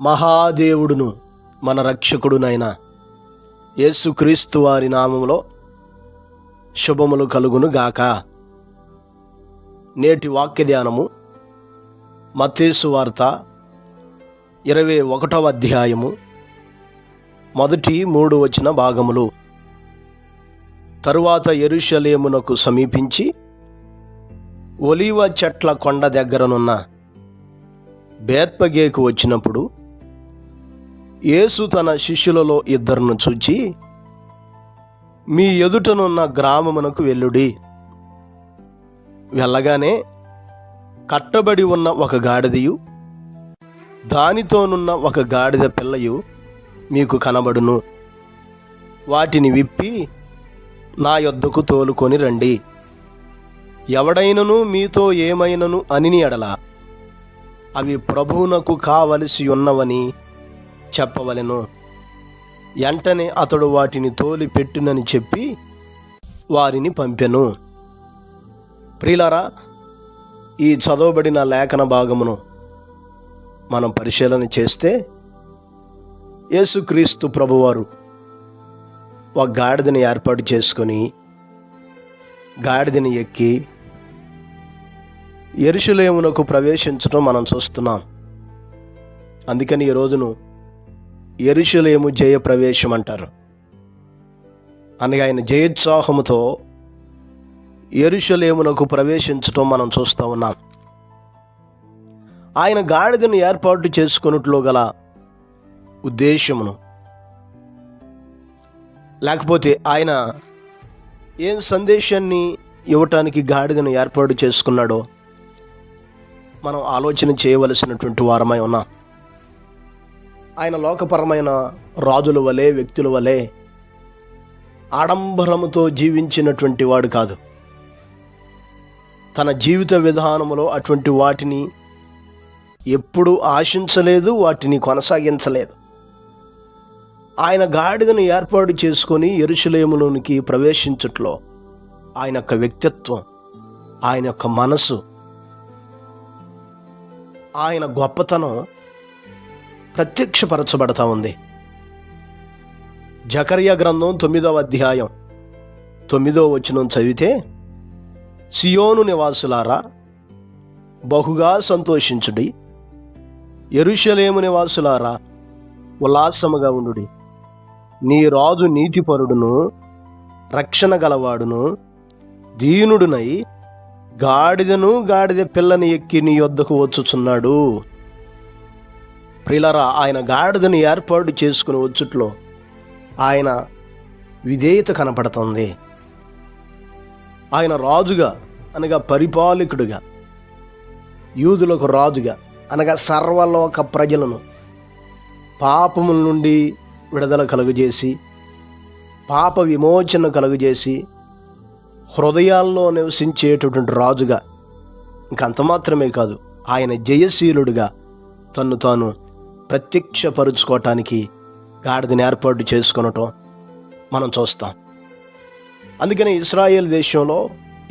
మహాదేవుడును మన రక్షకుడునైన యేసుక్రీస్తు వారి నామములో శుభములు కలుగును గాక. నేటి వాక్య ధ్యానము మత్తయి సువార్త 21వ అధ్యాయము మొదటి 3 వచన భాగములు. తరువాత యెరూషలేమునకు సమీపించి ఒలీవ చెట్ల కొండ దగ్గరనున్న బేత్పగేకు వచ్చినప్పుడు యేసు తన శిష్యులలో 2 చూచి, మీ ఎదుటనున్న గ్రామమునకు వెళ్ళుడి. వెళ్ళగానే కట్టబడి ఉన్న ఒక గాడిదయు దానితోనున్న ఒక గాడిద పిల్లయు మీకు కనబడును. వాటిని విప్పి నా యొద్దకు తోలుకొని రండి. ఎవడైనను మీతో ఏమైనను అనిని ఎడల అవి ప్రభువునకు కావలసి ఉన్నవని చెప్పవలెను. వెంటనే అతడు వాటిని తోలి పెట్టునని చెప్పి వారిని పంపెను. ప్రియులారా, ఈ చదవబడిన లేఖన భాగమును మనం పరిశీలన చేస్తే యేసుక్రీస్తు ప్రభువారు ఒక గాడిదని ఏర్పాటు చేసుకొని గాడిదని ఎక్కి యెరూషలేమునకు ప్రవేశించడం మనం చూస్తున్నాం. అందుకని ఈ రోజును యెరూషలేము జయ ప్రవేశం అంటారు. అనగా ఆయన జయోత్సాహముతో యెరూషలేమునకు ప్రవేశించటం మనం చూస్తూ ఉన్నాం. ఆయన గాడిదను ఏర్పాటు చేసుకున్నట్లో గల ఉద్దేశమును, లేకపోతే ఆయన ఏం సందేశాన్ని ఇవ్వటానికి గాడిదను ఏర్పాటు చేసుకున్నాడో మనం ఆలోచన చేయవలసినటువంటి వారమై ఉన్నాం. ఆయన లోకపరమైన రాజుల వలె, వ్యక్తుల వలె ఆడంబరముతో జీవించినటువంటి వాడు కాదు. తన జీవిత విధానములో అటువంటి వాటిని ఎప్పుడూ ఆశించలేదు, వాటిని కొనసాగించలేదు. ఆయన గాడిదను ఏర్పాటు చేసుకొని యెరూషలేములోనికి ప్రవేశించట్లో ఆయన యొక్క వ్యక్తిత్వం, ఆయన యొక్క మనసు, ఆయన గొప్పతనం ప్రత్యక్షపరచబడతా ఉంది. జకర్యా గ్రంథం 9వ అధ్యాయం 9వ వచనం చదివితే, సియోను నివాసులారా బహుగా సంతోషించుడి, యెరూషలేము నివాసులారా ఉల్లాసముగా ఉండుడి. నీ రాజు నీతిపరుడును రక్షణ గలవాడును దీనుడునై గాడిదను గాడిద పిల్లని ఎక్కి నీ యొద్దకు వచ్చుచున్నాడు. ప్రియులారా, ఆయన గాడిదను ఏర్పాటు చేసుకుని వచ్చుట్లో ఆయన విధేయత కనపడుతుంది. ఆయన రాజుగా అనగా పరిపాలకుడుగా, యూదులకు రాజుగా అనగా సర్వలోక ప్రజలను పాపముల నుండి విడుదల కలుగజేసి, పాప విమోచన కలుగజేసి, హృదయాల్లో నివసించేటటువంటి రాజుగా, ఇంకంత మాత్రమే కాదు, ఆయన జయశీలుడుగా తన్ను తాను ప్రత్యక్షపరుచుకోవటానికి గాడిదని ఏర్పాటు చేసుకొనటం మనం చూస్తాం. అందుకని ఇశ్రాయేల్ దేశంలో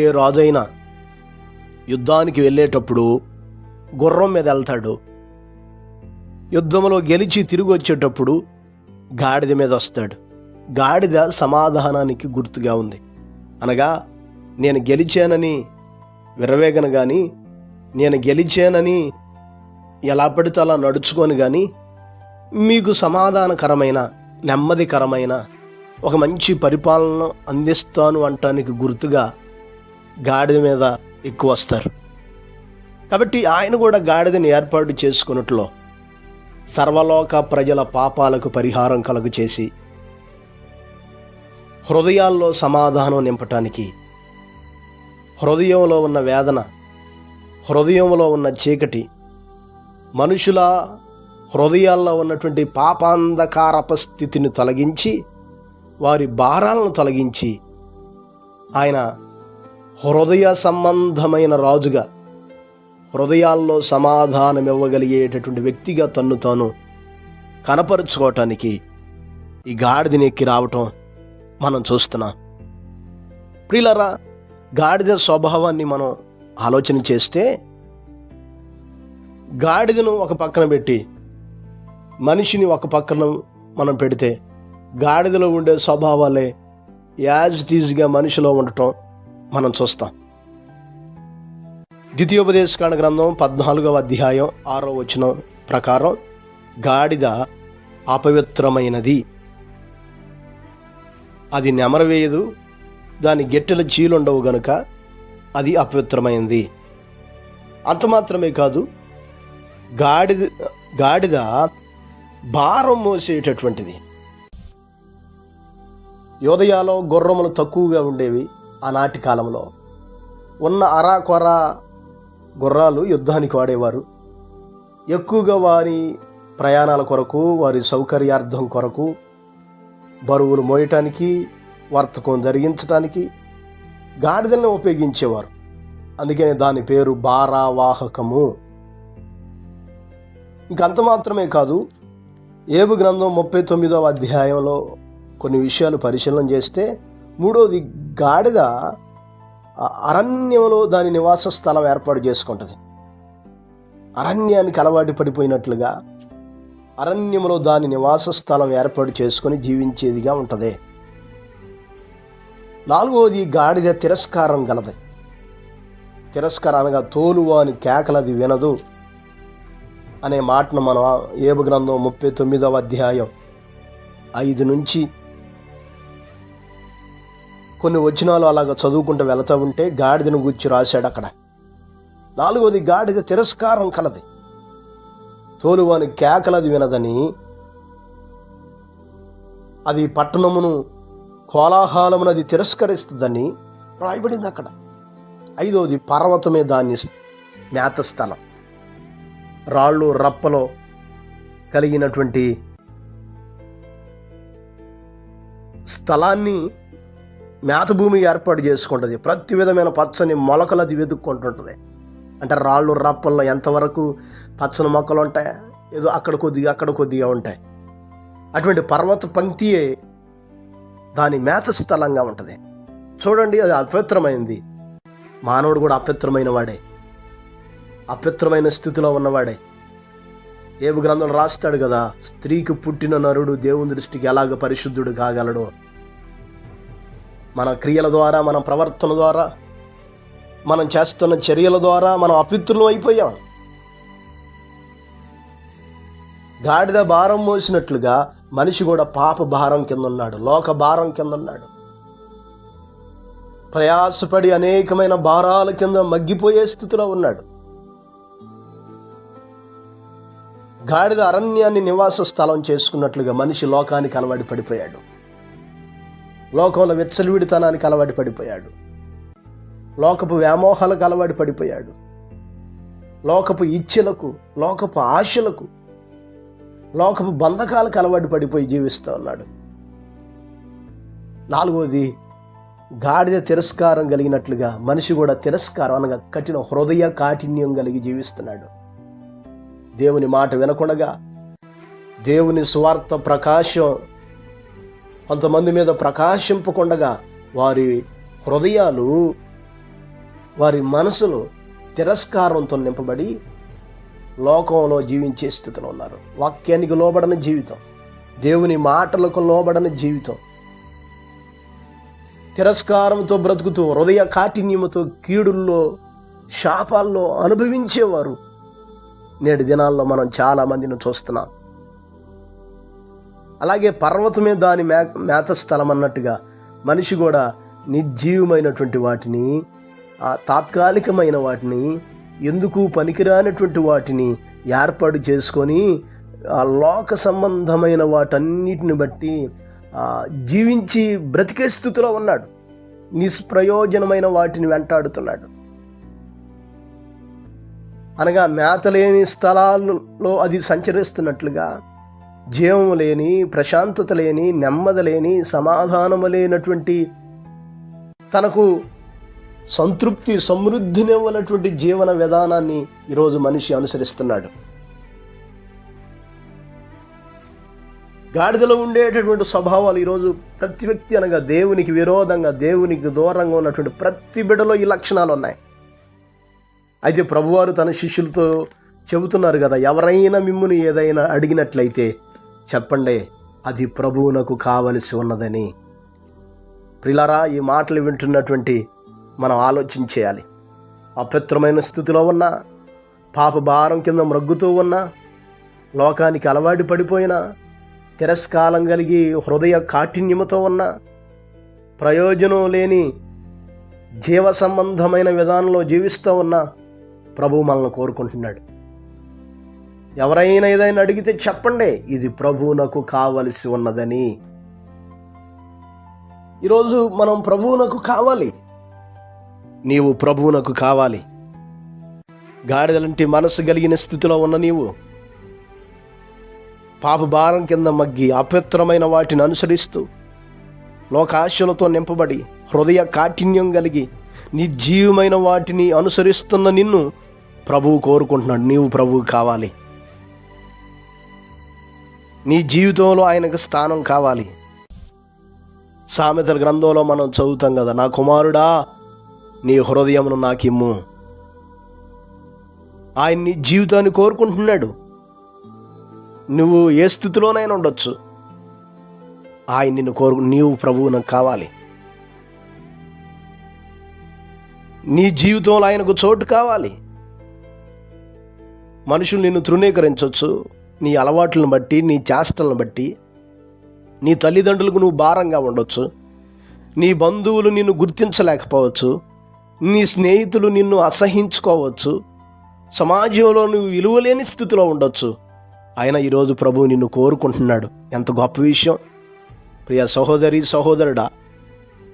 ఏ రాజైనా యుద్ధానికి వెళ్ళేటప్పుడు గుర్రం మీద వెళ్తాడు. యుద్ధంలో గెలిచి తిరిగి వచ్చేటప్పుడు గాడిద మీద వస్తాడు. గాడిద సమాధానానికి గుర్తుగా ఉంది. అనగా నేను గెలిచానని విరవేగను కానీ, నేను గెలిచానని ఎలా పడితే అలా నడుచుకొని కానీ, మీకు సమాధానకరమైన, నెమ్మదికరమైన ఒక మంచి పరిపాలన అందిస్తాను అంటానికి గుర్తుగా గాడిద మీద ఎక్కువ వస్తారు. కాబట్టి ఆయన కూడా గాడిదని ఏర్పాటు చేసుకున్నట్లో సర్వలోక ప్రజల పాపాలకు పరిహారం కలుగు చేసి, హృదయాల్లో సమాధానం నింపటానికి, హృదయంలో ఉన్న వేదన, హృదయంలో ఉన్న చీకటి, మనుషుల హృదయాల్లో ఉన్నటువంటి పాపాంధకారపు స్థితిని తొలగించి, వారి భారాలను తొలగించి, ఆయన హృదయ సంబంధమైన రాజుగా, హృదయాల్లో సమాధానం ఇవ్వగలిగేటటువంటి వ్యక్తిగా తన్ను తాను కనపరుచుకోవటానికి ఈ గాడిదని ఎక్కి రావటం మనం చూస్తున్నాం. ప్రియులారా, గాడిద స్వభావాన్ని మనం ఆలోచన చేస్తే, గాడిదను ఒక పక్కన పెట్టి మనిషిని ఒక పక్కన మనం పెడితే గాడిదలో ఉండే స్వభావాలే యాజ్ టీజ్గా మనిషిలో ఉండటం మనం చూస్తాం. ద్వితీయోపదేశకాండ గ్రంథం 14వ అధ్యాయం 6వ వచనం ప్రకారం గాడిద అపవిత్రమైనది, అది నెమరవేయదు, దాని గెట్టెల చీలుండవు గనుక అది అపవిత్రమైంది. అంత మాత్రమే కాదు, గాడిద భారం మోసేటటువంటిది. యోదయాలో గుర్రములు తక్కువగా ఉండేవి. ఆనాటి కాలంలో ఉన్న అరాకొర గుర్రాలు యుద్ధానికి వాడేవారు. ఎక్కువగా వారి ప్రయాణాల కొరకు, వారి సౌకర్యార్థం కొరకు, బరువులు మోయటానికి, వర్తకం జరిగించటానికి గాడిదలను ఉపయోగించేవారు. అందుకని దాని పేరు భారవాహకము. ఇంకంత మాత్రమే కాదు, ఏబు గ్రంథం 39వ అధ్యాయంలో కొన్ని విషయాలు పరిశీలన చేస్తే, మూడోది గాడిద అరణ్యంలో దాని నివాస స్థలం ఏర్పాటు చేసుకుంటుంది. అరణ్యానికి అలవాటు పడిపోయినట్లుగా అరణ్యంలో దాని నివాస స్థలం ఏర్పాటు చేసుకొని జీవించేదిగా ఉంటుంది. నాలుగవది గాడిద తిరస్కారం గలది. తిరస్కారం అనగా తోలువాని కేకలది వినదు అనే మాటను మనం ఏబు గ్రంథం 39వ అధ్యాయం 5 నుంచి కొన్ని వచనాలు అలాగ చదువుకుంటూ వెళతా ఉంటే గాడిదను గూర్చి రాశాడు అక్కడ. నాలుగవది గాడిద తిరస్కారం కలది, తోలువాని కేకలది వినదని, అది పట్టణమును కోలాహలమునది తిరస్కరిస్తుందని రాయబడింది అక్కడ. ఐదవది పర్వతమే దాని మేత స్థలం. రాళ్ళు రప్పలో కలిగినటువంటి స్థలాన్ని మేత భూమి ఏర్పాటు చేసుకుంటుంది. ప్రతి విధమైన పచ్చని మొలకలు అది వెతుక్కుంటుంటుంది. అంటే రాళ్ళు రప్పల్లో ఎంతవరకు పచ్చని మొక్కలు ఉంటాయి, ఏదో అక్కడ కొద్దిగా ఉంటాయి. అటువంటి పర్వత పంక్తియే దాని మేత స్థలంగా ఉంటుంది. చూడండి, అది అపవిత్రమైంది. మానవుడు కూడా అపవిత్రమైన వాడే, అపవిత్రమైన స్థితిలో ఉన్నవాడే. ఏబు గ్రంథం రాస్తాడు కదా, స్త్రీకి పుట్టిన నరుడు దేవుని దృష్టికి ఎలాగ పరిశుద్ధుడు కాగలడో. మన క్రియల ద్వారా, మన ప్రవర్తన ద్వారా, మనం చేస్తున్న చర్యల ద్వారా మనం అపవిత్రులం అయిపోయాం. గాడిద భారం మోసినట్లుగా మనిషి కూడా పాప భారం కింద ఉన్నాడు, లోక భారం కింద ఉన్నాడు. ప్రయాసపడి అనేకమైన భారాల కింద మగ్గిపోయే స్థితిలో ఉన్నాడు. గాడిద అరణ్యాన్ని నివాస స్థలం చేసుకున్నట్లుగా మనిషి లోకానికి అలవాటు పడిపోయాడు. లోకంలో విచ్చలవిడితనానికి అలవాటు పడిపోయాడు. లోకపు వ్యామోహాలకు అలవాటు పడిపోయాడు. లోకపు ఇచ్ఛలకు, లోకపు ఆశలకు, లోకపు బంధకాలకు అలవాటు పడిపోయి జీవిస్తూ ఉన్నాడు. నాలుగోది గాడిద తిరస్కారం కలిగినట్లుగా మనిషి కూడా తిరస్కారం అనగా కఠిన హృదయ కాఠిన్యం కలిగి జీవిస్తున్నాడు. దేవుని మాట వినకుండగా, దేవుని స్వార్థ ప్రకాశం కొంతమంది మీద ప్రకాశింపకుండగా వారి హృదయాలు, వారి మనసులు తిరస్కారంతో నింపబడి లోకంలో జీవించే స్థితిలో ఉన్నారు. వాక్యానికి లోబడని జీవితం, దేవుని మాటలకు లోబడని జీవితం, తిరస్కారంతో బ్రతుకుతూ హృదయ కాఠిన్యముతో కీడుల్లో, శాపాల్లో అనుభవించేవారు నేటి దినాల్లో మనం చాలామందిని చూస్తున్నాం. అలాగే పర్వతమే దాని మేత స్థలం అన్నట్టుగా మనిషి కూడా నిర్జీవమైనటువంటి వాటిని, తాత్కాలికమైన వాటిని, ఎందుకు పనికిరానటువంటి వాటిని ఏర్పాటు చేసుకొని ఆ లోక సంబంధమైన వాటన్నిటిని బట్టి జీవించి బ్రతికే స్థితిలో ఉన్నాడు. నిష్ప్రయోజనమైన వాటిని వెంటాడుతున్నాడు. అనగా మేతలేని స్థలాల్లో అది సంచరిస్తున్నట్లుగా జీవము లేని, ప్రశాంతత లేని, నెమ్మది లేని, సమాధానము లేనటువంటి, తనకు సంతృప్తి సమృద్ధినివ్వనటువంటి జీవన విధానాన్ని ఈరోజు మనిషి అనుసరిస్తున్నాడు. గాడిదలో ఉండేటటువంటి స్వభావాలు ఈరోజు ప్రతి వ్యక్తి అనగా దేవునికి విరోధంగా, దేవునికి దూరంగా ఉన్నటువంటి ప్రతి బిడ్డలో ఈ లక్షణాలు ఉన్నాయి. అయితే ప్రభువారు తన శిష్యులతో చెబుతున్నారు కదా, ఎవరైనా మిమ్మును ఏదైనా అడిగినట్లయితే చెప్పండి, అది ప్రభువునకు కావలసి ఉన్నదని. ప్రియులారా, ఈ మాటలు వింటున్నటువంటి మనం ఆలోచించేయాలి. అపవిత్రమైన స్థితిలో ఉన్నా, పాప భారం కింద మ్రగ్గుతూ ఉన్నా, లోకానికి అలవాటు పడిపోయినా, తిరస్కారం కలిగి హృదయ కాఠిన్యముతో ఉన్నా, ప్రయోజనం లేని జీవ సంబంధమైన విధానంలో జీవిస్తూ ఉన్నా, ప్రభువు మనల్ని కోరుకుంటున్నాడు. ఎవరైనా ఏదైనా అడిగితే చెప్పండి, ఇది ప్రభువునకు కావలసి ఉన్నదని. ఈరోజు మనం ప్రభువునకు కావాలి. నీవు ప్రభువునకు కావాలి. గాడిదలంటి మనసు కలిగిన స్థితిలో ఉన్న నీవు పాప భారం కింద మగ్గి అపవిత్రమైన వాటిని అనుసరిస్తూ లోకాశలతో నింపబడి హృదయ కాఠిన్యం కలిగి నిర్జీవమైన వాటిని అనుసరిస్తున్న నిన్ను ప్రభువు కోరుకుంటున్నాడు. నీవు ప్రభువు కావాలి. నీ జీవితంలో ఆయనకు స్థానం కావాలి. సామెతల గ్రంథంలో మనం చదువుతాం కదా, నా కుమారుడా నీ హృదయమును నాకిమ్ము. ఆయన నీ జీవితాన్ని కోరుకుంటున్నాడు. నువ్వు ఏ స్థితిలోనైనా ఉండొచ్చు, ఆయన నిన్ను నీవు ప్రభువునకు కావాలి. నీ జీవితంలో ఆయనకు చోటు కావాలి. మనుషులు నిన్ను తృణీకరించవచ్చు, నీ అలవాట్లను బట్టి, నీ చేష్టలను బట్టి. నీ తల్లిదండ్రులకు నువ్వు భారంగా ఉండొచ్చు, నీ బంధువులు నిన్ను గుర్తించలేకపోవచ్చు, నీ స్నేహితులు నిన్ను అసహించుకోవచ్చు, సమాజంలో నువ్వు విలువలేని స్థితిలో ఉండొచ్చు. ఆయన ఈరోజు ప్రభువు నిన్ను కోరుకుంటున్నాడు. ఎంత గొప్ప విషయం! ప్రియ సహోదరి సహోదరుడా,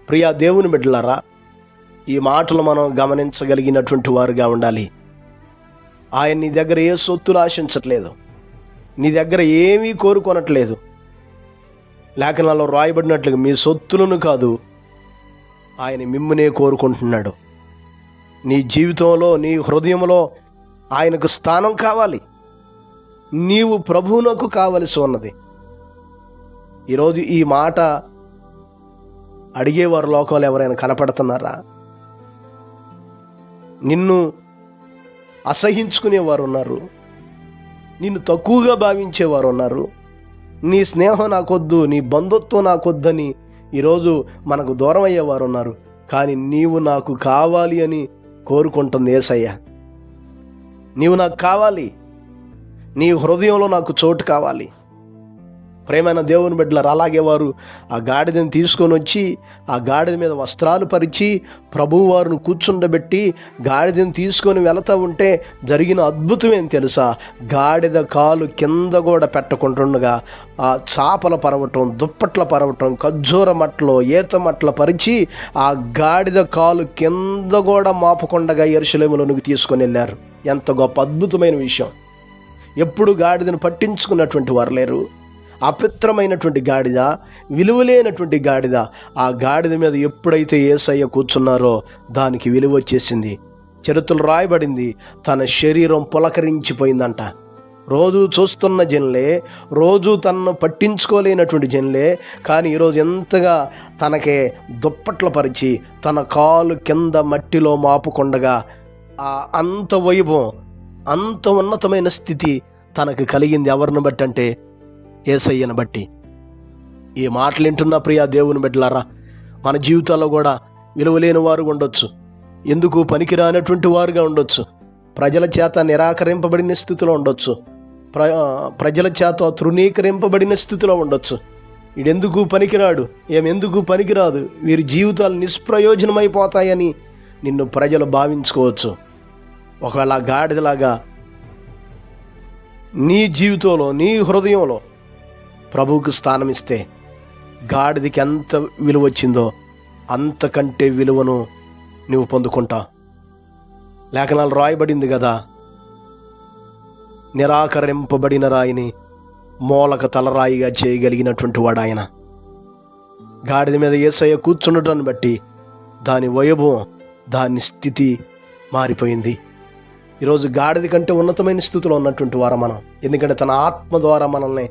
ప్రియ దేవుని బిడ్డలారా, ఈ మాటలు మనం గమనించగలిగినటువంటి వారుగా ఉండాలి. ఆయన నీ దగ్గర ఏ సొత్తులు ఆశించట్లేదు, నీ దగ్గర ఏమీ కోరుకోనట్లేదు. లేఖనాల్లో రాయబడినట్లుగా మీ సొత్తులను కాదు, ఆయన మిమ్మునే కోరుకుంటున్నాడు. నీ జీవితంలో, నీ హృదయంలో ఆయనకు స్థానం కావాలి. నీవు ప్రభువునకు కావలసి ఉన్నది. ఈరోజు ఈ మాట అడిగేవారు లోకంలో ఎవరైనా కనపడుతున్నారా? నిన్ను అసహించుకునేవారు ఉన్నారు, నిన్ను తక్కువగా భావించేవారు ఉన్నారు. నీ స్నేహం నాకొద్దు, నీ బంధుత్వం నాకొద్దని ఈరోజు మనకు దూరం అయ్యేవారు ఉన్నారు. కానీ నీవు నాకు కావాలి అని కోరుకుంటుంది యేసయ్య. నీవు నాకు కావాలి, నీ హృదయంలో నాకు చోటు కావాలి. ప్రేమైన దేవుని బిడ్డలారా, అలాగే వారు ఆ గాడిదని తీసుకొని వచ్చి ఆ గాడిద మీద వస్త్రాలు పరిచి ప్రభువు వారిని కూర్చుండబెట్టి గాడిదని తీసుకొని వెళతా ఉంటే జరిగిన అద్భుతం ఏం తెలుసా? గాడిద కాలు కింద కూడా పెట్టకుంటుండగా ఆ చాపల పరవటం, దుప్పట్ల పరవటం, ఖర్జూర మట్టలో, ఈత మట్టల పరిచి ఆ గాడిద కాలు కింద కూడా మాపకుండగా యెరూషలేములోనికి తీసుకొని వెళ్ళారు. ఎంత గొప్ప అద్భుతమైన విషయం! ఎప్పుడు గాడిదను పట్టించుకున్నటువంటి వారు లేరు. అపవిత్రమైనటువంటి గాడిద, విలువలేనటువంటి గాడిద, ఆ గాడిద మీద ఎప్పుడైతే యేసయ్య కూర్చున్నారో దానికి విలువ వచ్చేసింది. చరిత్రలో రాయబడింది, తన శరీరం పులకరించిపోయిందంట. రోజు చూస్తున్న జనులే, రోజు తనను పట్టించుకోలేనటువంటి జనులే, కానీ ఈరోజు ఎంతగా తనకే దుప్పట్ల పరిచి తన కాలు కింద మట్టిలో మాపుకొండగా అంత వైభవం, అంత ఉన్నతమైన స్థితి తనకు కలిగింది. ఎవరిని బట్టి అంటే యేసయ్యను బట్టి. ఈ మాటలు వింటున్న ప్రియ దేవుని బిడ్డలారా, మన జీవితాల్లో కూడా విలువలేని వారు ఉండొచ్చు, ఎందుకు పనికిరానటువంటి వారుగా ఉండొచ్చు, ప్రజల చేత నిరాకరింపబడిన స్థితిలో ఉండొచ్చు, ప్రజల చేత తృణీకరింపబడిన స్థితిలో ఉండొచ్చు. వీడెందుకు పనికిరాడు, ఎందుకు పనికిరాదు, వీరి జీవితాలు నిష్ప్రయోజనమైపోతాయని నిన్ను ప్రజలు భావించుకోవచ్చు. ఒకవేళ గాడిదలాగా నీ జీవితంలో, నీ హృదయంలో ప్రభువుకు స్థానం ఇస్తే గాడిదకి ఎంత విలువ వచ్చిందో అంతకంటే విలువను నువ్వు పొందుకుంటావు. లేఖనాలు రాయబడింది కదా, నిరాకరింపబడిన రాయిని మూలక తలరాయిగా చేయగలిగినటువంటి వాడు ఆయన. గాడిద మీద యేసయ్య కూర్చుండటాన్ని బట్టి దాని వైభవం, దాని స్థితి మారిపోయింది. ఈరోజు గాడిద కంటే ఉన్నతమైన స్థితిలో ఉన్నటువంటి వారు మనం. ఎందుకంటే తన ఆత్మ ద్వారా మనల్ని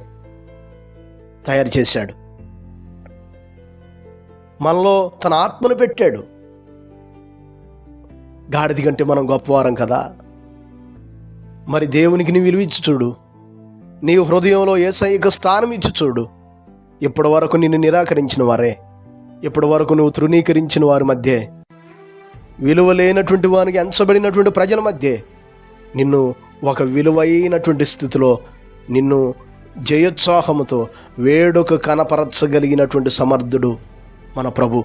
తయారు చేశాడు, మనలో తన ఆత్మను పెట్టాడు. గాడిద కంటే మనం గొప్పవారం కదా. మరి దేవునికి నీ విలువిచ్చి చూడు. నీ హృదయంలో యేసయ్యకు స్థానం ఇచ్చి చూడు. ఇప్పటి వరకు నిన్ను నిరాకరించిన వారే, ఇప్పటి వరకు నువ్వు తృణీకరించిన వారి మధ్య, విలువ లేనటువంటి వానికి ఎంచబడినటువంటి ప్రజల మధ్య నిన్ను ఒక విలువైనటువంటి స్థితిలో, నిన్ను జయోత్సాహముతో వేడుక కనపరచగలిగినటువంటి సమర్థుడు మన ప్రభు.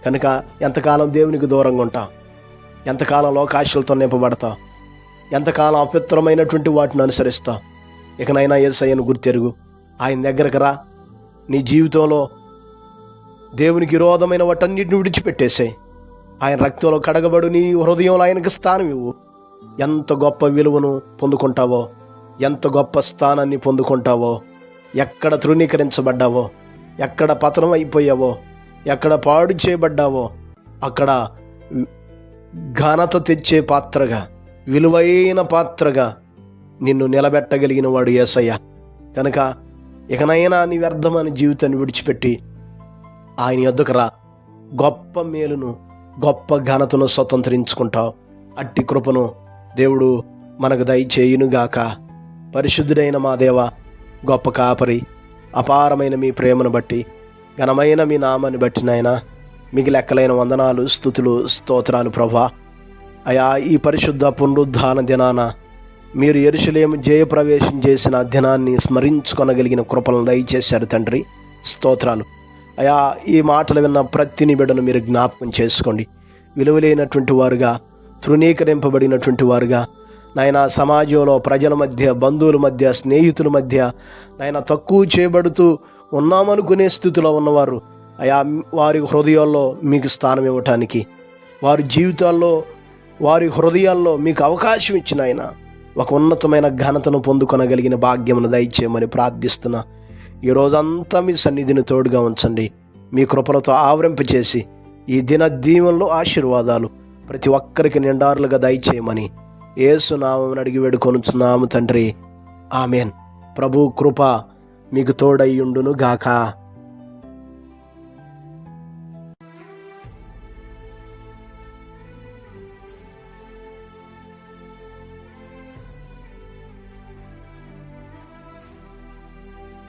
కనుక ఎంతకాలం దేవునికి దూరంగా ఉంటావు? ఎంతకాలం లోకాశలతో నింపబడతావు? ఎంతకాలం అపవిత్రమైనటువంటి వాటిని అనుసరిస్తావు? ఇకనైనా యేసయ్యను గుర్తెరుగు. ఆయన దగ్గరకు రా. నీ జీవితంలో దేవునికి విరోధమైన వాటన్నిటిని విడిచిపెట్టేసాయి. ఆయన రక్తంలో కడగబడు. నీ హృదయంలో ఆయనకు స్థానం ఇవ్వు. ఎంత గొప్ప విలువను పొందుకుంటావో, ఎంత గొప్ప స్థానాన్ని పొందుకుంటావో, ఎక్కడ తృణీకరించబడ్డావో, ఎక్కడ పతనం అయిపోయావో, ఎక్కడ పాడు చేయబడ్డావో అక్కడ ఘనత తెచ్చే పాత్రగా, విలువైన పాత్రగా నిన్ను నిలబెట్టగలిగిన వాడు యేసయ్య. కనుక ఇకనైనా నీ వ్యర్థమైన జీవితాన్ని విడిచిపెట్టి ఆయన యొద్దకు రా. గొప్ప మేలును, గొప్ప ఘనతను స్వతంత్రించుకుంటావు. అట్టి కృపను దేవుడు మనకు దయచేయునుగాక. పరిశుద్ధుడైన మా దేవ, గొప్ప కాపరి, అపారమైన మీ ప్రేమను బట్టి, ఘనమైన మీ నామాన్ని బట్టి నాయన మీకు లెక్కలైన వందనాలు, స్తుతులు, స్తోత్రాలు ప్రభా. అయా, ఈ పరిశుద్ధ పునరుద్ధాన దినాన మీరు యెరూషలేము జయప్రవేశం చేసిన దినాన్ని స్మరించుకొనగలిగిన కృపలను దయచేశారు తండ్రి. స్తోత్రాలు అయా. ఈ మాటలు విన్న ప్రతి నిబిడను మీరు జ్ఞాపకం చేసుకోండి. విలువలేనటువంటి వారుగా, తృణీకరింపబడినటువంటి వారుగా నాయన సమాజంలో, ప్రజల మధ్య, బంధువుల మధ్య, స్నేహితుల మధ్య నాయన తక్కువ చేయబడుతూ ఉన్నామనుకునే స్థితిలో ఉన్నవారు అయా, వారి హృదయాల్లో మీకు స్థానం ఇవ్వటానికి, వారి జీవితాల్లో, వారి హృదయాల్లో మీకు అవకాశం ఇచ్చిన ఆయన ఒక ఉన్నతమైన ఘనతను పొందుకొనగలిగిన భాగ్యమును దయచేయమని ప్రార్థిస్తున్నా. ఈ రోజంతా మీ సన్నిధిని తోడుగా ఉంచండి. మీ కృపలతో ఆవరింపచేసి ఈ దిన దీవెనలు, ఆశీర్వాదాలు ప్రతి ఒక్కరికి నిండారులుగా దయచేయమని యేసు నామమున అడిగి వేడుకొనుచున్నాము తండ్రి. ఆమెన్. ప్రభు కృప మీకు తోడయ్యుండును గాక.